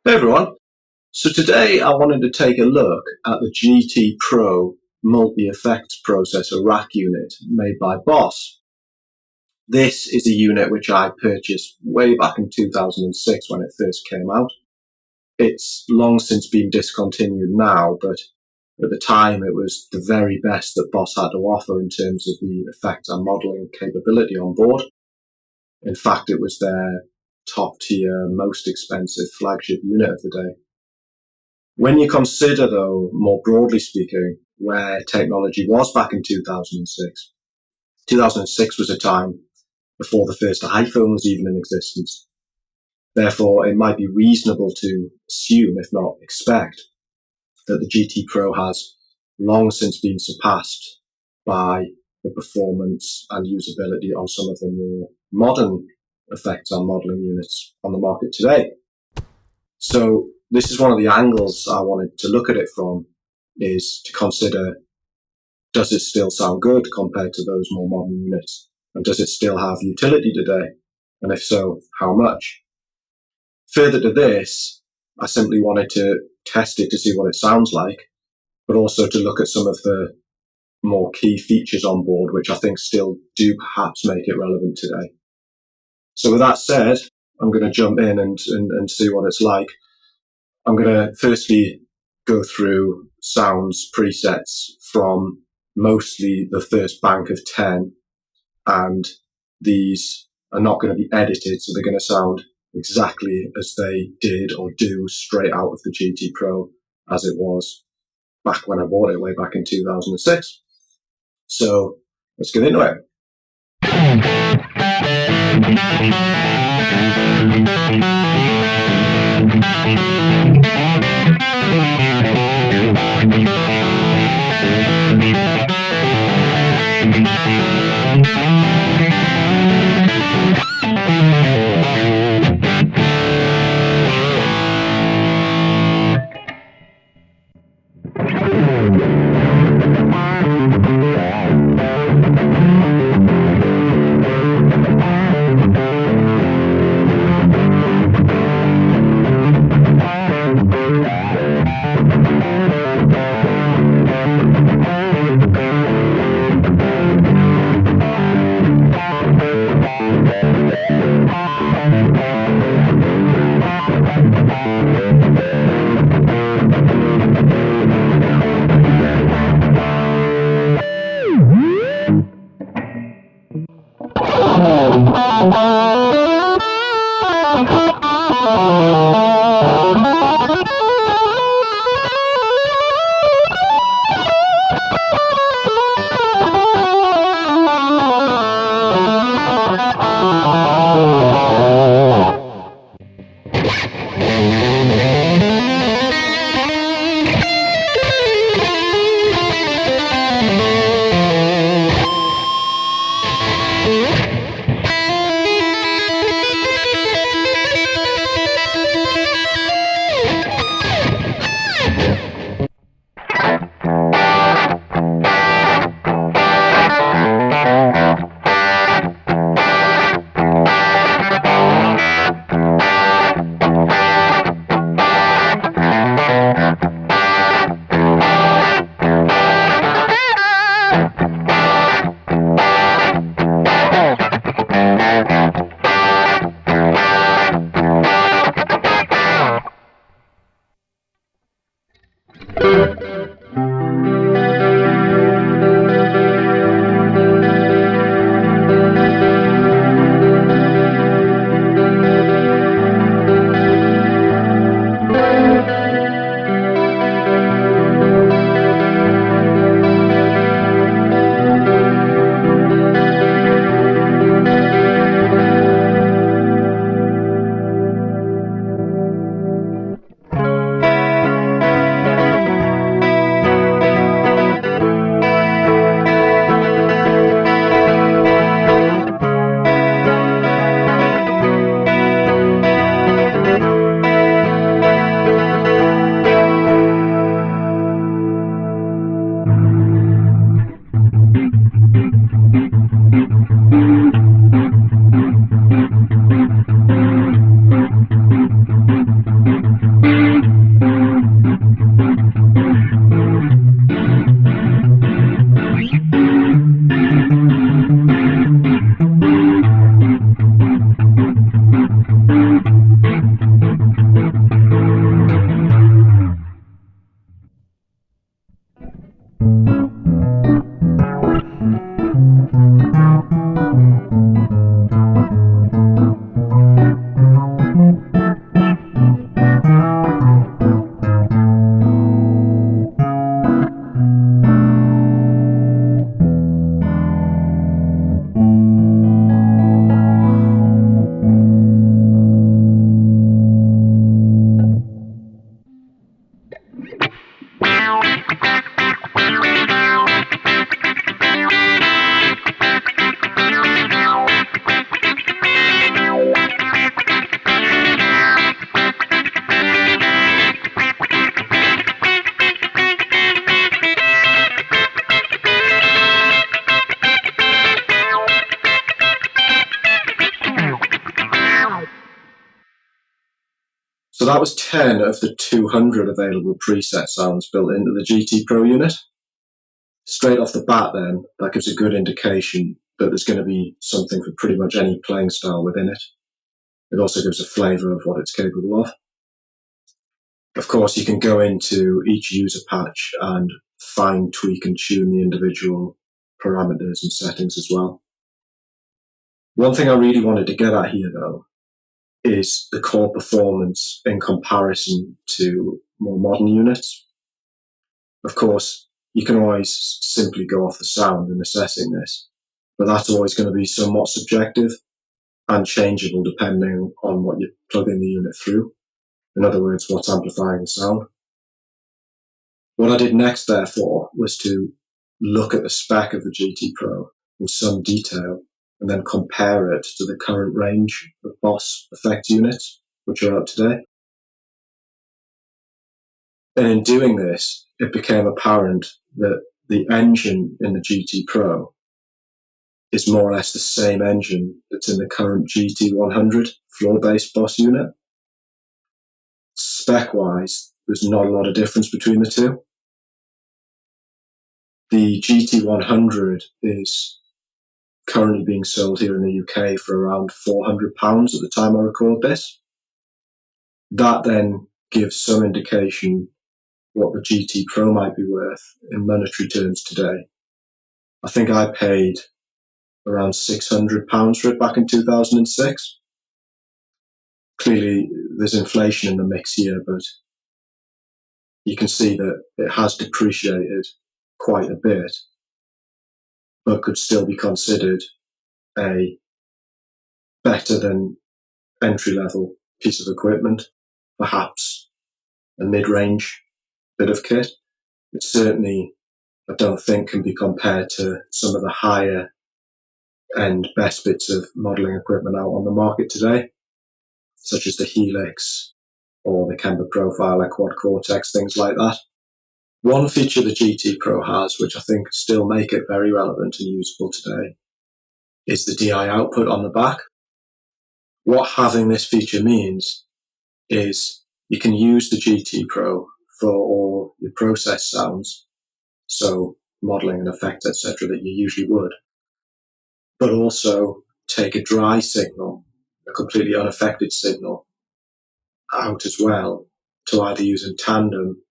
Hey everyone, so today I wanted to take a look at the GT Pro multi-effects processor rack unit made by Boss. This is a unit which I purchased way back in 2006 when it first came out. It's long since been discontinued now, but at the time it was the very best that Boss had to offer in terms of the effects and modelling capability on board. In fact, it was their top tier, most expensive flagship unit of the day. When you consider, though, more broadly speaking, where technology was back in 2006, 2006 was a time before the first iPhone was even in existence. Therefore, it might be reasonable to assume, if not expect, that the GT Pro has long since been surpassed by the performance and usability on some of the more modern effects and modeling units on the market today. So this is one of the angles I wanted to look at it from, is to consider, does it still sound good compared to those more modern units? And does it still have utility today? And if so, how much? Further to this, I simply wanted to test it to see what it sounds like, but also to look at some of the more key features on board, which I think still do perhaps make it relevant today. So with that said, I'm going to jump in and see what it's like. I'm going to firstly go through sounds presets from mostly the first bank of 10, and these are not going to be edited, so they're going to sound exactly as they did or do straight out of the GT Pro as it was back when I bought it way back in 2006. So let's get into it. So that was 10 of the 200 available preset sounds built into the GT Pro unit. Straight off the bat then, that gives a good indication that there's going to be something for pretty much any playing style within it. It also gives a flavour of what it's capable of. Of course, you can go into each user patch and fine tweak and tune the individual parameters and settings as well. One thing I really wanted to get at here though is the core performance in comparison to more modern units. Of course, you can always simply go off the sound in assessing this, but that's always going to be somewhat subjective and changeable depending on what you plug in the unit through. In other words, what's amplifying the sound. What I did next, therefore, was to look at the spec of the GT Pro in some detail and then compare it to the current range of Boss effect units, which are out today. And in doing this, it became apparent that the engine in the GT Pro is more or less the same engine that's in the current GT100 floor-based Boss unit. Spec-wise, there's not a lot of difference between the two. The GT100 is currently being sold here in the UK for around £400 at the time I record this. That then gives some indication what the GT Pro might be worth in monetary terms today. I think I paid around £600 for it back in 2006. Clearly, there's inflation in the mix here, but you can see that it has depreciated quite a bit, but could still be considered a better than entry-level piece of equipment, perhaps a mid-range bit of kit. It certainly, I don't think, can be compared to some of the higher end best bits of modelling equipment out on the market today, such as the Helix or the Kemper Profiler, Quad Cortex, things like that. One feature the GT Pro has, which I think still make it very relevant and usable today, is the DI output on the back. What having this feature means is you can use the GT Pro for all your process sounds, so modelling and effects, etc., that you usually would, but also take a dry signal, a completely unaffected signal, out as well to either use in tandem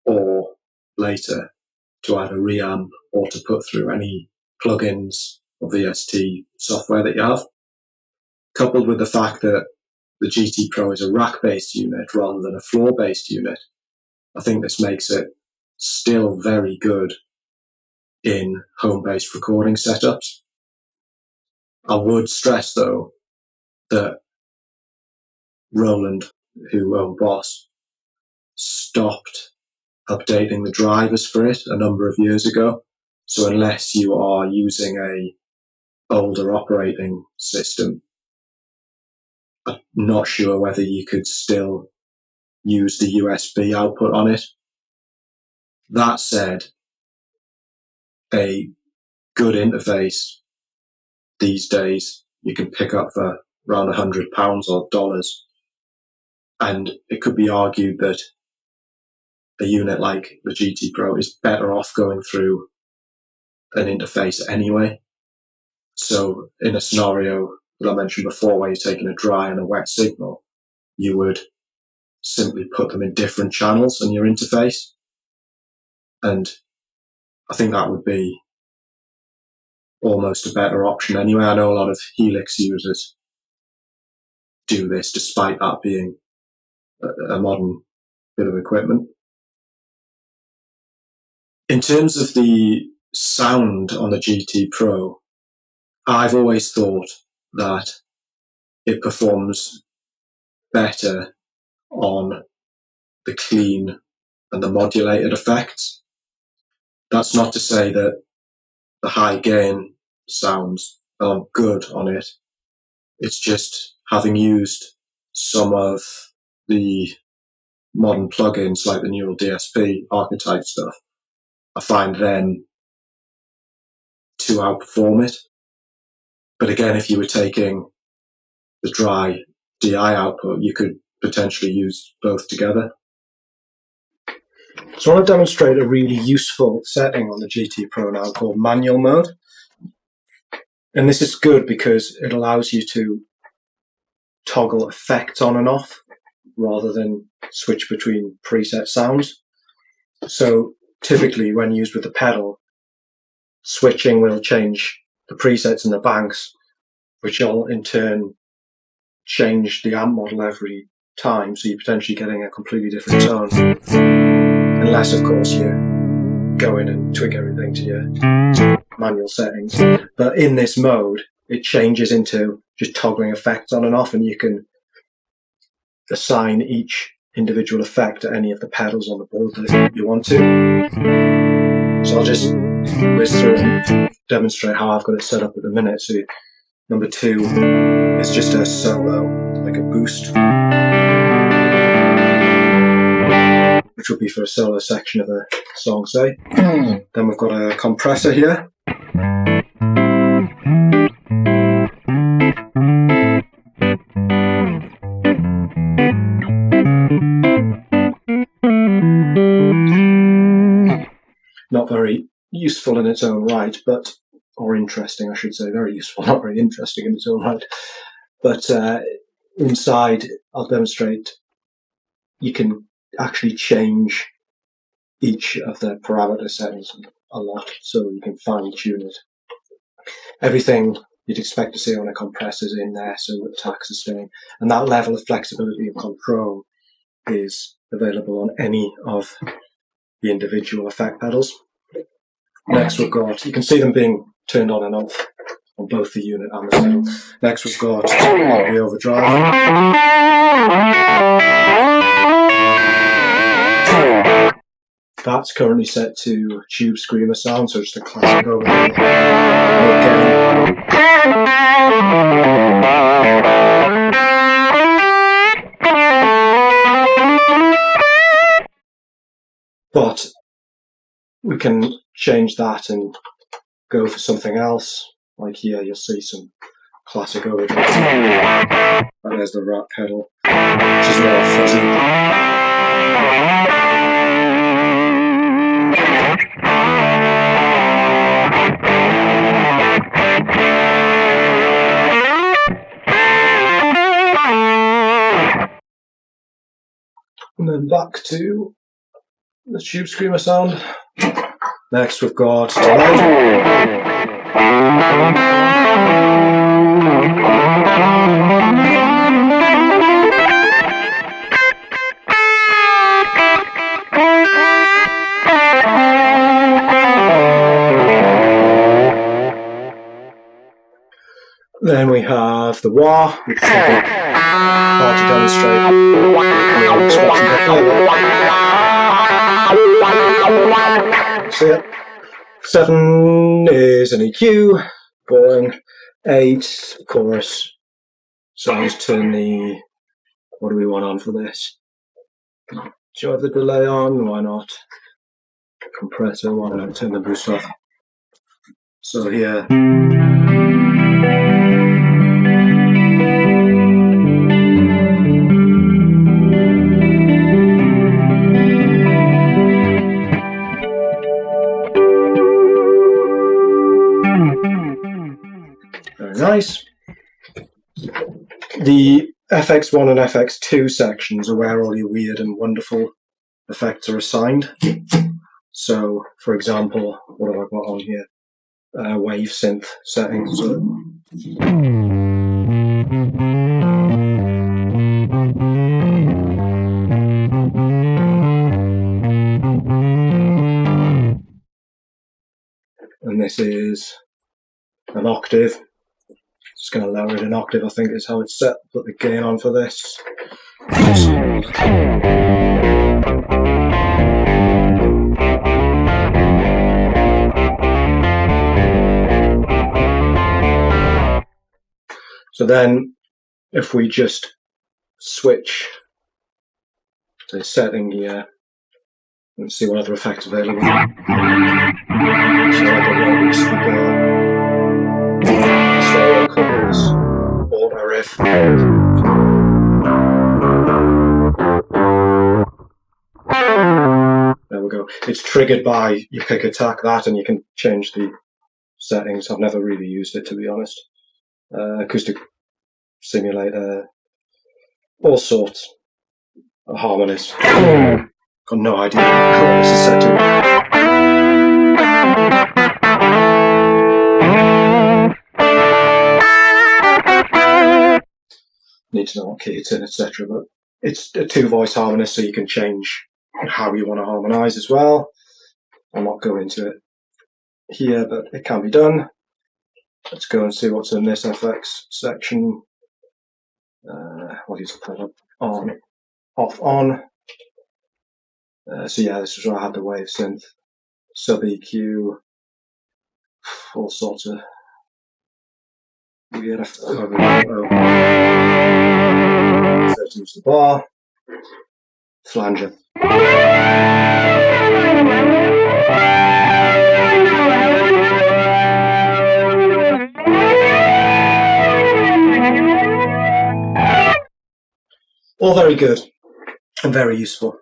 or later to either reamp or to put through any plugins or VST software that you have. Coupled with the fact that the GT Pro is a rack-based unit rather than a floor-based unit, I think this makes it still very good in home-based recording setups. I would stress, though, that Roland, who owned Boss, stopped updating the drivers for it a number of years ago. So unless you are using a older operating system, I'm not sure whether you could still use the USB output on it. That said, a good interface these days you can pick up for around £100 or dollars, and it could be argued that a unit like the GT Pro is better off going through an interface anyway. So in a scenario that I mentioned before where you're taking a dry and a wet signal, you would simply put them in different channels in your interface, and I think that would be almost a better option anyway. I know a lot of Helix users do this despite that being a modern bit of equipment. In terms of the sound on the GT Pro, I've always thought that it performs better on the clean and the modulated effects. That's not to say that the high gain sounds aren't good on it. It's just having used some of the modern plugins like the Neural DSP archetype stuff, I find them to outperform it. But again, if you were taking the dry DI output, you could potentially use both together. So I want to demonstrate a really useful setting on the GT Pro now called manual mode. And this is good because it allows you to toggle effects on and off rather than switch between preset sounds. So typically when used with the pedal, switching will change the presets and the banks, which will in turn change the amp model every time, so you're potentially getting a completely different tone. Unless, of course, you go in and tweak everything to your manual settings. But in this mode, it changes into just toggling effects on and off, and you can assign each individual effect to any of the pedals on the board that you want to. So I'll just whiz through and demonstrate how I've got it set up at the minute. So number 2 is just a solo, like a boost, which would be for a solo section of a song, say. Then we've got a compressor here. Not very useful in its own right, or interesting, I should say. Very useful, not very interesting in its own right. But inside, I'll demonstrate, you can actually change each of the parameter settings a lot, so you can fine tune it. Everything you'd expect to see on a compressor is in there, so the tax is staying. And that level of flexibility and control is available on any of the individual effect pedals. Next we've got, you can see them being turned on and off on both the unit and the pedal. Next we've got the overdrive. That's currently set to tube screamer sound, so just a classic overdrive. But we can change that and go for something else. Like here, you'll see some classic overdrive. And there's the rat pedal, which is more fuzzy. And then back to the tube screamer sound. Next we've got delay. Then we have the wah, which is hard to demonstrate. See it? 7 is an EQ, boring. 8, chorus. So I'll just turn the, what do we want on for this? Do you have the delay on? Why not? Compressor, why not turn the boost off? So here. Very nice. The FX1 and FX2 sections are where all your weird and wonderful effects are assigned. So, for example, what have I got on here? Wave synth settings. So and this is an octave. Just going to lower it an octave, I think is how it's set. Put the gain on for this. So then, if we just switch to the setting here and see what other effects are available. So like a rotary speaker. Stereo covers, auto riff. It's triggered by you pick attack that, and you can change the settings. I've never really used it, to be honest. Acoustic simulator, all sorts of harmonies. Got no idea how this is set to. Need to know what key it's in, etc. But it's a 2-voice harmonist, so you can change how you want to harmonise as well. I'll not go into it here, but it can be done. Let's go and see what's in this FX section. What is it called? On, off, on. So yeah, this is where I had the wave synth, sub EQ, all sorts of weird. First use the bar, flanger. All very good and very useful.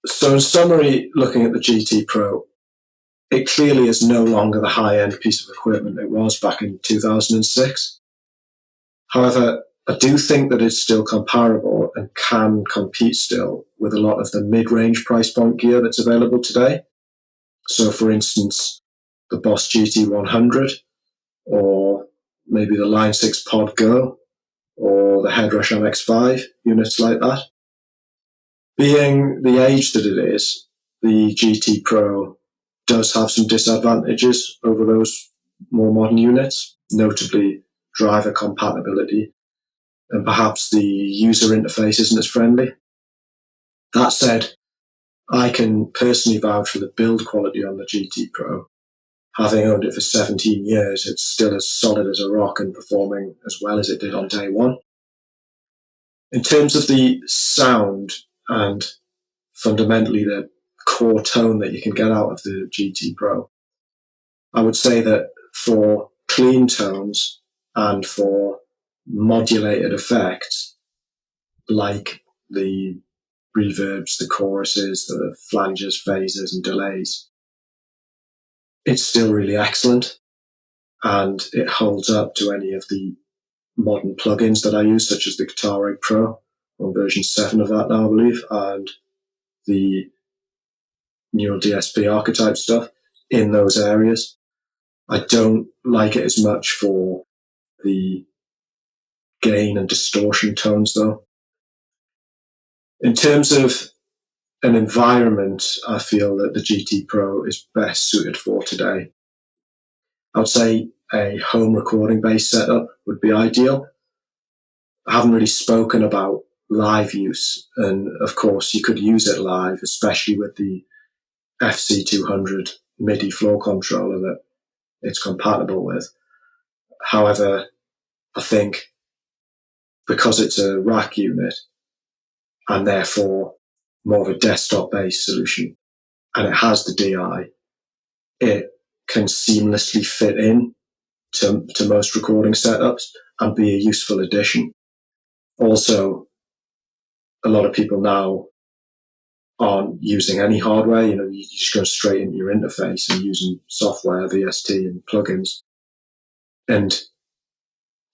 So in summary, looking at the GT Pro, it clearly is no longer the high-end piece of equipment it was back in 2006. However, I do think that it's still comparable and can compete still with a lot of the mid-range price point gear that's available today. So for instance, the Boss GT100, or maybe the Line 6 Pod Go, or the Headrush MX5, units like that. Being the age that it is, the GT Pro does have some disadvantages over those more modern units, notably driver compatibility, and perhaps the user interface isn't as friendly. That said, I can personally vouch for the build quality on the GT Pro. Having owned it for 17 years, it's still as solid as a rock and performing as well as it did on day one. In terms of the sound and fundamentally the core tone that you can get out of the GT Pro, I would say that for clean tones and for modulated effects, like the reverbs, the choruses, the flanges, phases, and delays, it's still really excellent, and it holds up to any of the modern plugins that I use, such as the Guitar Rig Pro, on version 7 of that now, I believe, and the neural DSP archetype stuff in those areas. I don't like it as much for the gain and distortion tones, though. In terms of an environment, I feel that the GT Pro is best suited for today. I would say a home recording based setup would be ideal. I haven't really spoken about live use, and of course you could use it live, especially with the FC200 MIDI floor controller that it's compatible with. However, I think because it's a rack unit and therefore more of a desktop based solution, and it has the DI, it can seamlessly fit in to most recording setups and be a useful addition. Also, a lot of people now aren't using any hardware. You just go straight into your interface and using software, VST and plugins. And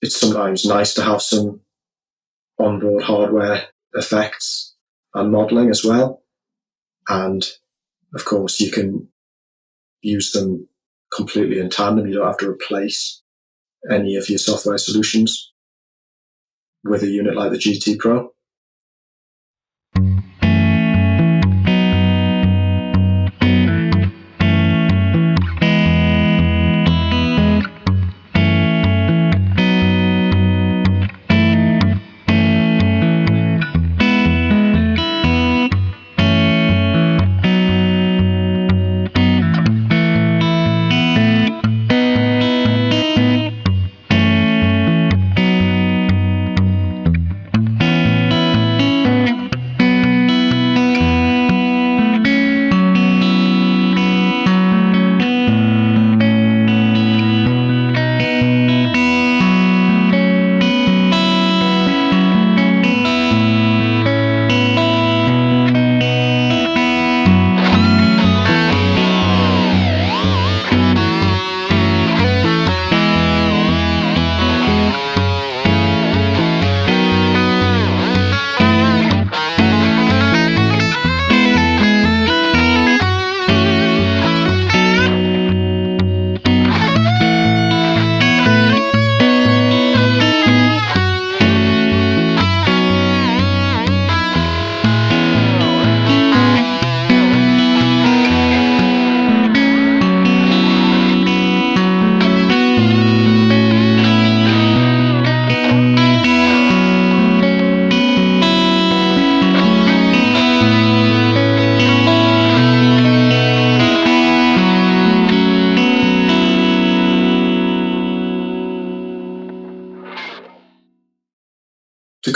it's sometimes nice to have some onboard hardware effects and modeling as well. And of course, you can use them completely in tandem. You don't have to replace any of your software solutions with a unit like the GT Pro.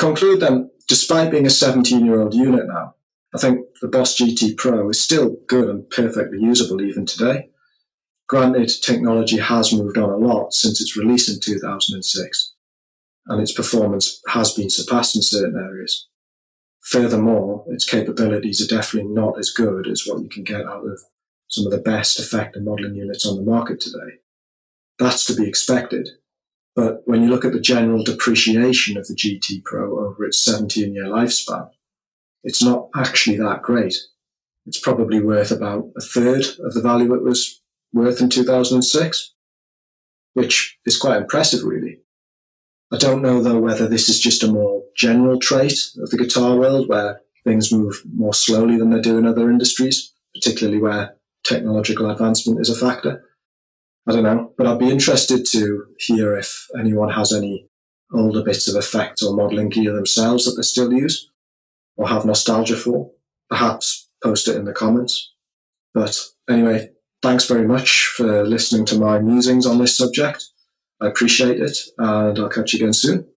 conclude then, despite being a 17-year-old unit now, I think the Boss GT Pro is still good and perfectly usable even today. Granted, technology has moved on a lot since its release in 2006, and its performance has been surpassed in certain areas. Furthermore, its capabilities are definitely not as good as what you can get out of some of the best effect and modeling units on the market today. That's to be expected. But when you look at the general depreciation of the GT Pro over its 17-year lifespan, it's not actually that great. It's probably worth about a third of the value it was worth in 2006, which is quite impressive, really. I don't know, though, whether this is just a more general trait of the guitar world, where things move more slowly than they do in other industries, particularly where technological advancement is a factor. I don't know, but I'd be interested to hear if anyone has any older bits of effects or modeling gear themselves that they still use or have nostalgia for. Perhaps post it in the comments. But anyway, thanks very much for listening to my musings on this subject. I appreciate it, and I'll catch you again soon.